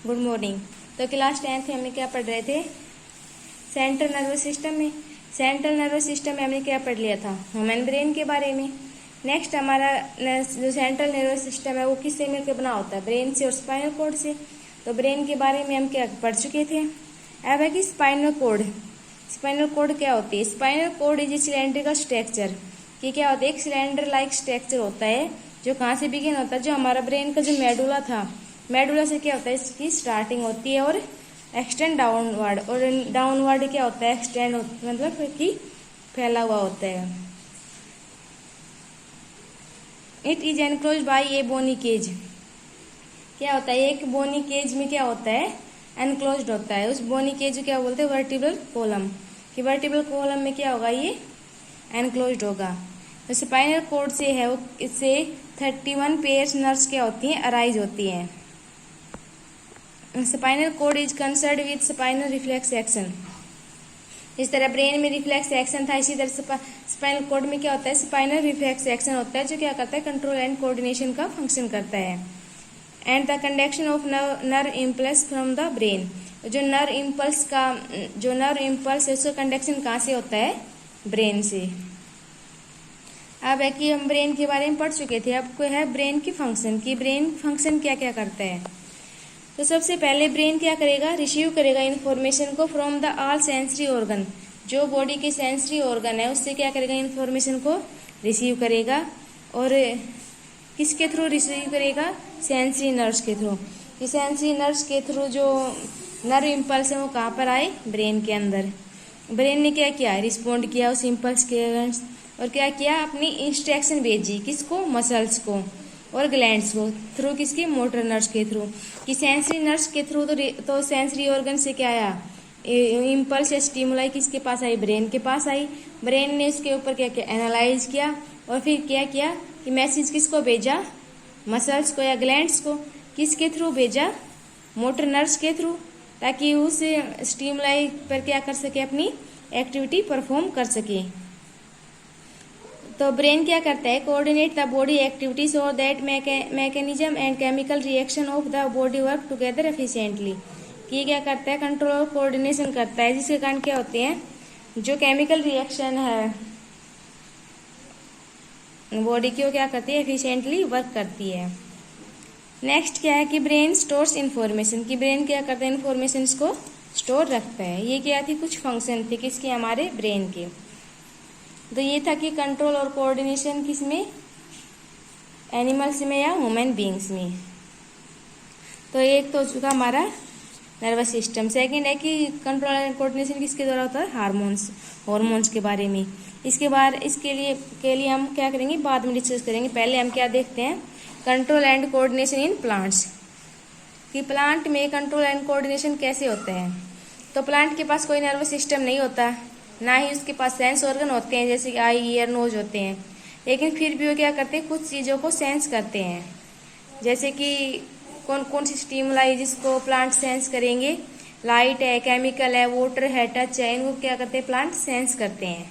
Good morning. तो class 10th में हमने क्या पढ़ रहे थे? सेंट्रल नर्वस सिस्टम में। सेंट्रल नर्वस सिस्टम में हमने क्या पढ़ लिया था? ह्यूमन ब्रेन के बारे में। नेक्स्ट हमारा जो सेंट्रल नर्वस सिस्टम है वो किससे मिलकर बना होता है? ब्रेन से और स्पाइनल कॉर्ड से। तो ब्रेन के बारे में हम क्या पढ़ चुके थे। अब है कि स्पाइनल कॉर्ड। स्पाइनल कॉर्ड क्या होती है? Spinal cord is cylindrical structure. कि क्या होता है? एक सिलेंडर लाइक स्ट्रक्चर होता है जो कहाँ से बिगिन होता है? जो हमारा ब्रेन का जो मेडुला था, मेडुला से क्या होता है? इसकी स्टार्टिंग होती है और एक्सटेंड डाउनवर्ड, और डाउनवर्ड क्या होता है? एक्सटेंड मतलब कि फैला हुआ होता है। It is enclose by a bony cage. क्या होता है? एक बोनी केज में क्या होता है? एनक्लोज्ड होता है। उस बोनी केज को क्या बोलते हैं? Vertebral column. कि वर्टिब्रल कॉलम में क्या होगा? ये एनक्लोज्ड होगा। तो स्पाइनल कॉर्ड से है वो, इससे 31 पेयर्स नर्व्स क्या होती हैं? अराइज होती हैं। Spinal cord is concerned with spinal reflex action. इस तरह ब्रेन में रिफ्लेक्स एक्शन था, इसी तरह स्पाइनल कॉर्ड में क्या होता है? स्पाइनल रिफ्लेक्स एक्शन होता है जो क्या करता है? कंट्रोल एंड कोऑर्डिनेशन का फंक्शन करता है। And the conduction of nerve impulse from the brain. जो नर्व इम्पल्स है उसका कंडक्शन कहाँ से होता है? ब्रेन से। अब है कि हम ब्रेन के बारे में पढ़ चुके थे। अब कोई है ब्रेन की फंक्शन, की ब्रेन फंक्शन क्या क्या करता है। तो सबसे पहले ब्रेन क्या करेगा? रिसीव करेगा इन्फॉर्मेशन को from the all sensory organ. जो बॉडी के सेंसरी ऑर्गन है उससे क्या करेगा? इन्फॉर्मेशन को रिसीव करेगा। और किसके थ्रू रिसीव करेगा? सेंसरी नर्व्स के थ्रू। सेंसरी नर्व्स के थ्रू जो नर्व इम्पल्स है वो कहाँ पर आए? ब्रेन के अंदर। ब्रेन ने क्या किया? रिस्पॉन्ड किया उस इम्पल्स के और क्या किया? अपनी इंस्ट्रक्शन भेजी। किसको? मसल्स को और ग्लैंड्स को थ्रू किसके? मोटर नर्व्स के थ्रू। कि सेंसरी नर्व्स के थ्रू तो सेंसरी ऑर्गन से क्या आया? इम्पल्स या स्टिमुलाई किसके पास आई? ब्रेन के पास आई। ब्रेन ने उसके ऊपर क्या किया? एनालाइज किया और फिर क्या किया कि मैसेज किसको भेजा? मसल्स को या ग्लैंड्स को। किसके थ्रू भेजा? मोटर नर्व्स के थ्रू, ताकि उस स्टिमुलाई पर क्या कर सके? अपनी एक्टिविटी परफॉर्म कर सके। तो ब्रेन क्या करता है? Coordinate the body activity so that mechanism and chemical reaction of the body work together efficiently. कि क्या करता है? कंट्रोल और कोऑर्डिनेशन करता है, जिसके कारण क्या होते हैं? जो केमिकल रिएक्शन है बॉडी की वो क्या करती है? एफिशिएंटली वर्क करती है। नेक्स्ट क्या है कि ब्रेन स्टोर्स इन्फॉर्मेशन। की ब्रेन क्या करता है? इन्फॉर्मेशन को स्टोर रखता है। ये क्या थी? कुछ फंक्शन थे किसके? हमारे ब्रेन के। तो ये था कि कंट्रोल और कोऑर्डिनेशन किसमें? एनिमल्स में या ह्यूमन बींग्स में। तो एक तो हो चुका हमारा नर्वस सिस्टम। सेकंड है कि कंट्रोल एंड कोऑर्डिनेशन किसके द्वारा होता है? हार्मोन्स के बारे में। इसके लिए हम क्या करेंगे? बाद में डिस्कस करेंगे। पहले हम क्या देखते हैं? Control and coordination in plants. कि प्लांट में कंट्रोल एंड कोऑर्डिनेशन कैसे होते हैं। तो प्लांट के पास कोई नर्वस सिस्टम नहीं होता, ना ही उसके पास सेंस ऑर्गन होते हैं जैसे कि आई, ईयर, नोज होते हैं। लेकिन फिर भी वो क्या करते हैं? कुछ चीज़ों को सेंस करते हैं। जैसे कि कौन कौन सी स्टिमुलाई जिसको प्लांट सेंस करेंगे? लाइट है, केमिकल है, वाटर है, टच है, इनको क्या करते हैं? प्लांट सेंस करते हैं।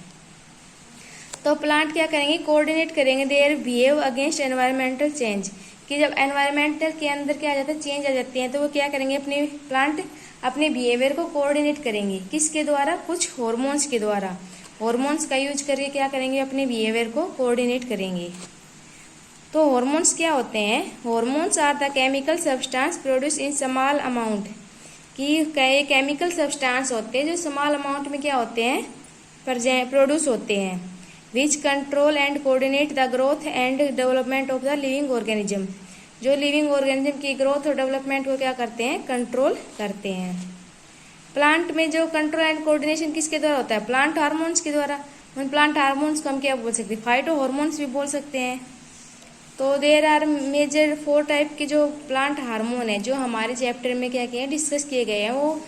तो प्लांट क्या करेंगे? कोऑर्डिनेट करेंगे their behave against environmental change. कि जब एनवायरमेंटल के अंदर क्या आ जाता है? चेंज आ जाती हैं, तो वो क्या करेंगे? अपने प्लांट अपने बिहेवियर को कोऑर्डिनेट करेंगे। किसके द्वारा? कुछ हॉर्मोन्स के द्वारा। हॉर्मोन्स का यूज करके क्या करेंगे? अपने बिहेवियर को कोऑर्डिनेट करेंगे। तो हॉर्मोन्स क्या होते हैं? Hormones are the chemical substance produce in small amount. कि केमिकल सब्सटेंस होते हैं जो स्मॉल अमाउंट में क्या होते हैं? प्रोड्यूस होते हैं। Which control and coordinate the growth and development of the living organism. जो लिविंग ऑर्गेनिज्म की ग्रोथ और डेवलपमेंट को क्या करते हैं? कंट्रोल करते हैं। प्लांट में जो कंट्रोल एंड कोऑर्डिनेशन किसके द्वारा होता है? प्लांट हार्मोन्स के द्वारा। उन प्लांट हार्मोन्स को हम क्या बोल सकते हैं? फाइटो हार्मोन्स भी बोल सकते हैं। तो देर आर मेजर 4 टाइप के जो प्लांट हार्मोन है, जो हमारे चैप्टर में क्या किए हैं? डिस्कस किए गए हैं। वो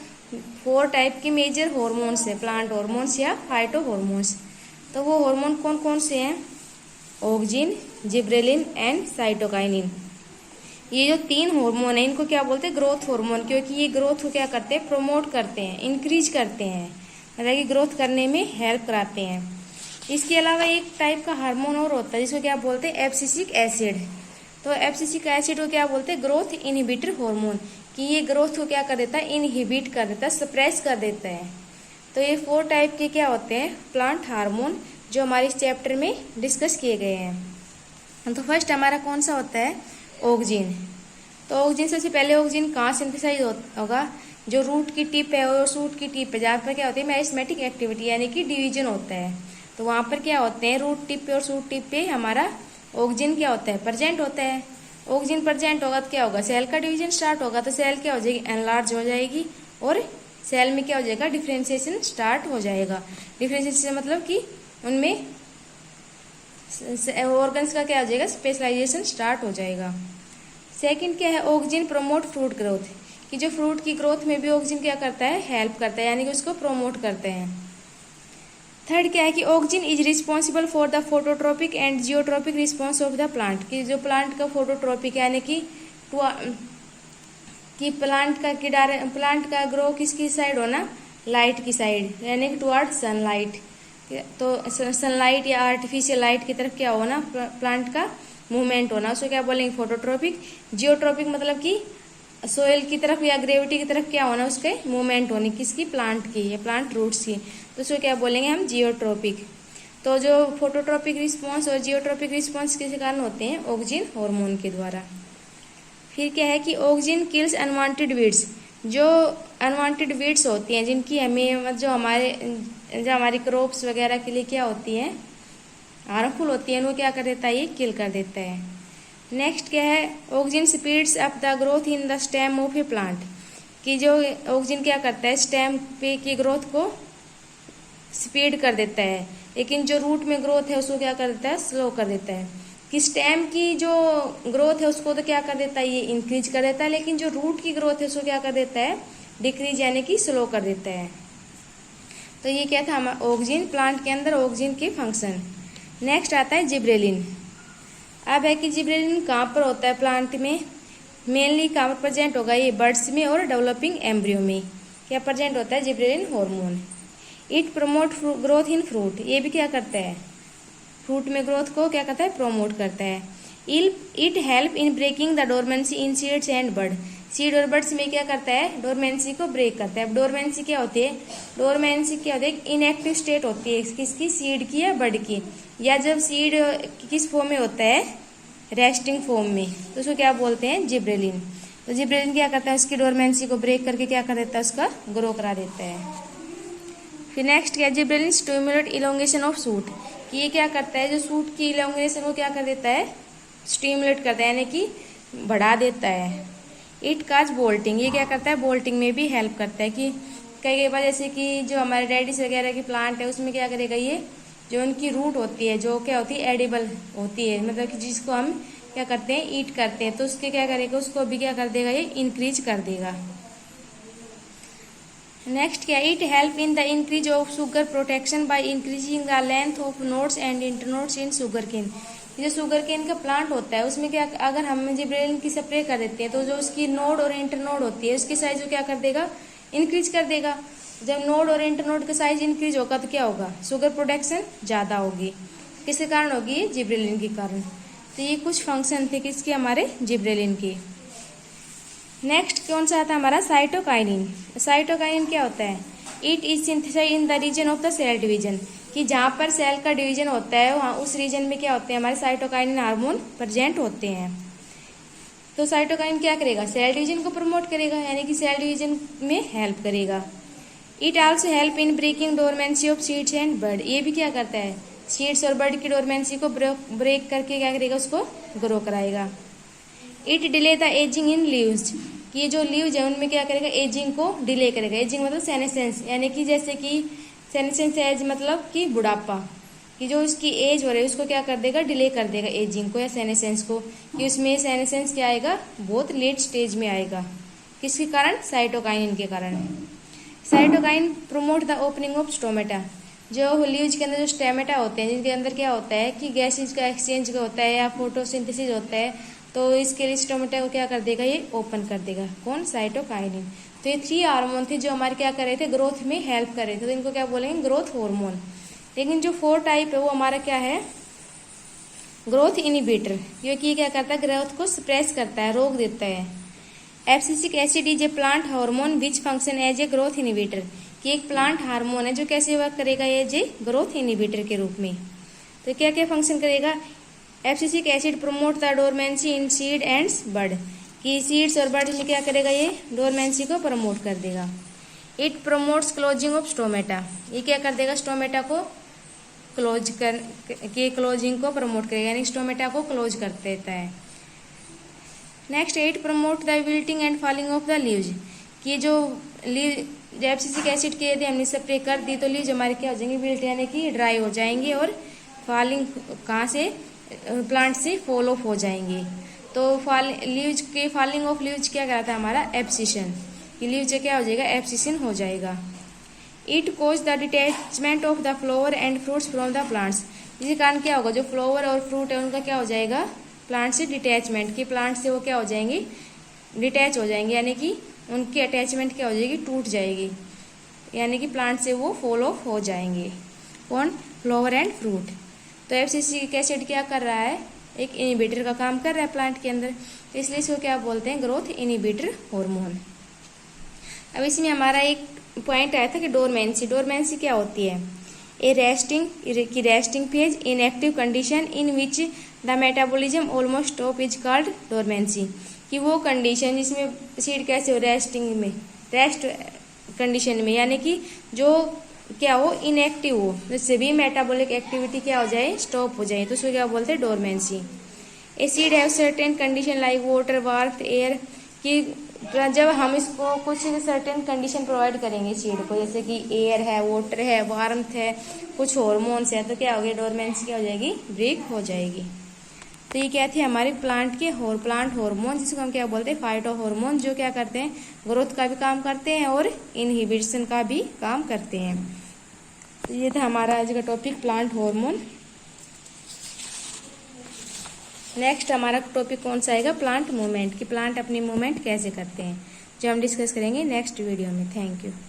4 टाइप के मेजर हार्मोन्स है, प्लांट हार्मोन्स या फाइटो हार्मोन्स। तो वो हार्मोन कौन कौन से हैं? Auxin, gibberellin and cytokinin. ये जो 3 हार्मोन है इनको क्या बोलते हैं? Growth hormone. क्योंकि ये ग्रोथ को क्या करते हैं? प्रमोट करते हैं, इंक्रीज करते हैं, मतलब कि ग्रोथ करने में हेल्प कराते हैं। इसके अलावा एक टाइप का हार्मोन और होता है जिसको क्या बोलते हैं? Abscisic acid. तो एब्सिसिक एसिड को क्या बोलते हैं? Growth inhibitor hormone. कि ये ग्रोथ को क्या कर देता है, इनहिबिट कर देता है, सप्रेस कर देता है। तो ये 4 टाइप के क्या होते हैं प्लांट हार्मोन, जो हमारे इस चैप्टर में डिस्कस किए गए हैं। तो फर्स्ट हमारा कौन सा होता है, ऑक्सिन। तो ऑक्सिन सबसे पहले ऑक्सिन कहाँ सिंथेसाइज होगा, जो रूट की टिप है और शूट की टिप है, जहाँ पर क्या होती है मेरिस्टेमेटिक एक्टिविटी यानी कि डिवीजन होता है, तो वहाँ पर क्या होते हैं रूट टिप पे और शूट टिप पे हमारा ऑक्सिन क्या होता है, प्रेजेंट होता है। ऑक्सिन प्रेजेंट होगा तो क्या होगा, सेल का डिवीजन स्टार्ट होगा, तो सेल क्या हो जाएगी, एनलार्ज हो जाएगी, और सेल में क्या हो जाएगा, डिफ्रेंशिएशन स्टार्ट हो जाएगा। डिफ्रेंशिएशन मतलब कि उनमें ऑर्गन्स का क्या हो जाएगा, स्पेशलाइजेशन स्टार्ट हो जाएगा। सेकंड क्या है, ऑक्सिन प्रमोट फ्रूट ग्रोथ, कि जो फ्रूट की ग्रोथ में भी ऑक्सिन क्या करता है, हेल्प करता है, यानी कि उसको प्रमोट करते हैं। थर्ड क्या है कि auxin is responsible for the phototropic and geotropic response of the plant, कि जो प्लांट का फोटोट्रोपिक यानी कि प्लांट का ग्रो किसकी साइड होना, लाइट की साइड, यानी कि टुवर्ड सनलाइट। तो सनलाइट या आर्टिफिशियल लाइट की तरफ क्या होना, प्लांट का मूवमेंट होना, उसको क्या बोलेंगे, फोटोट्रोपिक। जियोट्रोपिक मतलब कि सोयल की तरफ या ग्रेविटी की तरफ क्या होना, उसके मूवमेंट होनी, किसकी, प्लांट की या प्लांट रूट्स की, तो उसको क्या बोलेंगे हम, जियोट्रोपिक। तो जो फोटोट्रोपिक रिस्पॉन्स और जियोट्रोपिक रिस्पॉन्स किस कारण होते हैं, ऑक्सिन हार्मोन के द्वारा। फिर क्या है कि ऑक्सिन किल्स अनवांटेड वीड्स, जो अनवांटेड वीड्स होती हैं जिनकी हमें जो हमारी क्रॉप्स वगैरह के लिए क्या होती हैं, हार्मफुल होती है, वो क्या कर देता है, ये किल कर देता है। नेक्स्ट क्या है, auxin speeds up the growth in the stem of A plant, कि जो ऑक्सिन क्या करता है, स्टेम पे की ग्रोथ को स्पीड कर देता है, लेकिन जो रूट में ग्रोथ है उसको क्या कर देता है, स्लो कर देता है। कि स्टेम की जो ग्रोथ है उसको तो क्या कर देता है, ये इंक्रीज कर देता है, लेकिन जो रूट की ग्रोथ है उसको क्या कर देता है, डिक्रीज यानी कि स्लो कर देता है। तो ये क्या था हमारा ऑक्सिन, प्लांट के अंदर ऑक्सिन के फंक्शन। नेक्स्ट आता है जिब्रेलिन। अब है कि जिब्रेलिन कहाँ पर होता है प्लांट में, मेनली कहाँ पर प्रेजेंट होगा, ये बर्ड्स में और डेवलपिंग एम्ब्रियो में क्या प्रेजेंट होता है, gibberellin hormone. It promote growth in fruit, ये भी क्या करता है, फ्रूट में ग्रोथ को क्या करता है, प्रोमोट करता है। It help in breaking the dormancy in seeds and bird, seed और बर्ड्स में क्या करता है, डोरमेंसी को ब्रेक करता है। अब डोरमेंसी क्या होती है, डोरमेंसी क्या होती है, इनएक्टिव स्टेट होती है किसकी, सीड की या बर्ड की, या जब सीड किस फॉर्म में होता है, रेस्टिंग फॉर्म में, तो उसको क्या बोलते हैं, जिब्रेलिन। तो जिब्रेलिन क्या करता है, उसकी डोरमेंसी को ब्रेक करके क्या कर देता है, उसका ग्रो करा देता है। फिर नेक्स्ट क्या, gibberellin stimulate elongation of suit, कि ये क्या करता है, जो सूट की इलोंगेशन को क्या कर देता है, स्टिमुलेट करता है, यानी कि बढ़ा देता है। इट काज बोल्टिंग, ये क्या करता है, बोल्टिंग में भी हेल्प करता है, कि कई बार जैसे कि जो हमारे रेडिस वगैरह की प्लांट है उसमें क्या करेगा, ये जो उनकी रूट होती है जो क्या होती है, एडिबल होती है, मतलब कि जिसको हम क्या करते हैं, ईट करते हैं, तो उसके क्या करेगा, उसको भी क्या कर देगा, ये इंक्रीज कर देगा। नेक्स्ट क्या, it help in the increase of sugar protection by increasing the length of nodes and internodes in sugarcane. जो शुगर केन का प्लांट होता है उसमें क्या, अगर हम जिब्रेलिन की स्प्रे कर देते हैं तो जो उसकी नोड और इंटरनोड होती है उसकी साइज को क्या कर देगा, इंक्रीज कर देगा। जब नोड और इंटरनोड का साइज इंक्रीज होगा तो क्या होगा, शुगर प्रोडक्शन ज़्यादा होगी, किसके कारण होगी, जिब्रेलिन के कारण। तो ये कुछ फंक्शन थे किसके, हमारे जिब्रेलिन की। नेक्स्ट कौन सा आता है हमारा, साइटोकाइनिन। साइटोकाइनिन क्या होता है, it is synthesised in the region of the cell division, कि जहाँ पर सेल का डिवीजन होता है वहाँ उस रीजन में क्या होते हैं, हमारे साइटोकाइनिन हार्मोन प्रेजेंट होते हैं। तो साइटोकाइनिन क्या करेगा, सेल डिवीजन को प्रमोट करेगा, यानी कि सेल डिवीजन में हेल्प करेगा। It also help in breaking dormancy of seeds and bird, ये भी क्या करता है, सीड्स और बर्ड की डोरमेंसी को ब्रेक करके क्या करेगा, उसको ग्रो कराएगा। It delay the ageing in leaves, ये जो लीव्स है उनमें क्या करेगा, एजिंग को डिले करेगा। एजिंग मतलब सेनेसेंस, यानी कि जैसे कि सेनेसेंस एज मतलब कि बुढ़ापा, कि जो उसकी एज हो रही है उसको क्या कर देगा, डिले कर देगा एजिंग को या सेनेसेंस को, कि उसमें सेनेसेंस क्या आएगा, बहुत लेट स्टेज में आएगा, किसके कारण, साइटोकाइनिन के कारण। Cytokine promote the opening of stomata, जो लीव्स के अंदर जो स्टेमेटा होते हैं जिनके अंदर क्या होता है कि गैसेज का एक्सचेंज का होता है या फोटोसिंथेसिस होता है, तो इसके लिए स्टोमेटा को क्या कर देगा, ये ओपन कर देगा, कौन, साइटोकाइनिन। तो ये 3 हार्मोन थे जो हमारे क्या कर रहे थे, ग्रोथ में हेल्प कर रहे थे, तो इनको क्या बोलेंगे, ग्रोथ हार्मोन। लेकिन जो 4 टाइप है वो हमारा क्या है, ग्रोथ इनिबिटर, क्योंकि ये क्या करता है, ग्रोथ को सप्रेस करता है, रोक देता है। Abscisic acid is a plant hormone which function as a growth inhibitor, कि एक प्लांट हार्मोन है जो कैसे वर्क करेगा, एज ए ग्रोथ इनिबिटर के रूप में। तो क्या क्या फंक्शन करेगा? Abscisic acid promote the dormancy in seed ends bud, कि सीड्स और बड में क्या करेगा, ये डोरमेंसी को प्रमोट कर देगा। It promotes closing of stomata, ये क्या कर देगा, स्टोमेटा को क्लोजिंग को प्रमोट करेगा, यानी स्टोमेटा को क्लोज कर देता है। Next, it promote the wilting and falling of the leaves, कि जो एब्सिसिक एसिड के यदि हमने स्प्रे कर दी तो लीव्स हमारे क्या हो जाएंगे, विल्ट यानी कि ड्राई हो जाएंगे, और फॉलिंग कहाँ से, प्लांट से फॉल ऑफ हो जाएंगे। तो लीव्स के फॉलिंग ऑफ लीव्स क्या कहता है हमारा, एब्सिशन, कि लीव्स से क्या हो जाएगा, एब्सिशन हो जाएगा। It cause the detachment of the flower and fruits from the plants, इसी कारण क्या होगा, जो फ्लावर और फ्रूट है उनका क्या हो जाएगा, प्लांट से डिटैचमेंट, कि प्लांट से वो क्या हो जाएंगे, डिटैच हो जाएंगे, यानी कि उनकी अटैचमेंट क्या हो जाएगी, टूट जाएगी, यानी कि प्लांट से वो फॉल ऑफ हो जाएंगे। कौन, फ्लावर एंड फ्रूट। तो एब्सिसिक एसिड क्या कर रहा है, एक इनिबिटर का काम कर रहा है प्लांट के अंदर, तो इसलिए इसको क्या बोलते हैं, ग्रोथ इनिबिटर हार्मोन। अब इसमें हमारा एक पॉइंट आया था कि डोरमेंसी, डोरमेंसी क्या होती है, a resting phase in active condition in which the metabolism almost stop is called dormancy, कि वो कंडीशन जिसमें सीड कैसे हो, रेस्टिंग में, रेस्ट कंडीशन में, यानी कि जो क्या हो, इनएक्टिव हो, जिससे भी मेटाबॉलिक एक्टिविटी क्या हो जाए, स्टॉप हो जाए, तो उसको क्या बोलते हैं, dormancy. A seed have certain condition like water, वार्थ, air, कि जब हम इसको कुछ सर्टेन कंडीशन प्रोवाइड करेंगे सीड को, जैसे कि एयर है, वाटर है, वार्मथ है, कुछ हार्मोन्स है, तो क्या हो गया, डोरमेंसी क्या हो जाएगी, ब्रेक हो जाएगी। तो ये क्या थी हमारे प्लांट के प्लांट हार्मोन, जिसको हम क्या बोलते हैं, फाइटो हार्मोन, जो क्या करते हैं, ग्रोथ का भी काम करते हैं और इनहिबिशन का भी काम करते हैं। तो ये था हमारा आज का टॉपिक, प्लांट हार्मोन। नेक्स्ट हमारा टॉपिक कौन सा आएगा, प्लांट मूवमेंट, कि प्लांट अपनी मूवमेंट कैसे करते हैं, जो हम डिस्कस करेंगे नेक्स्ट वीडियो में। Thank you.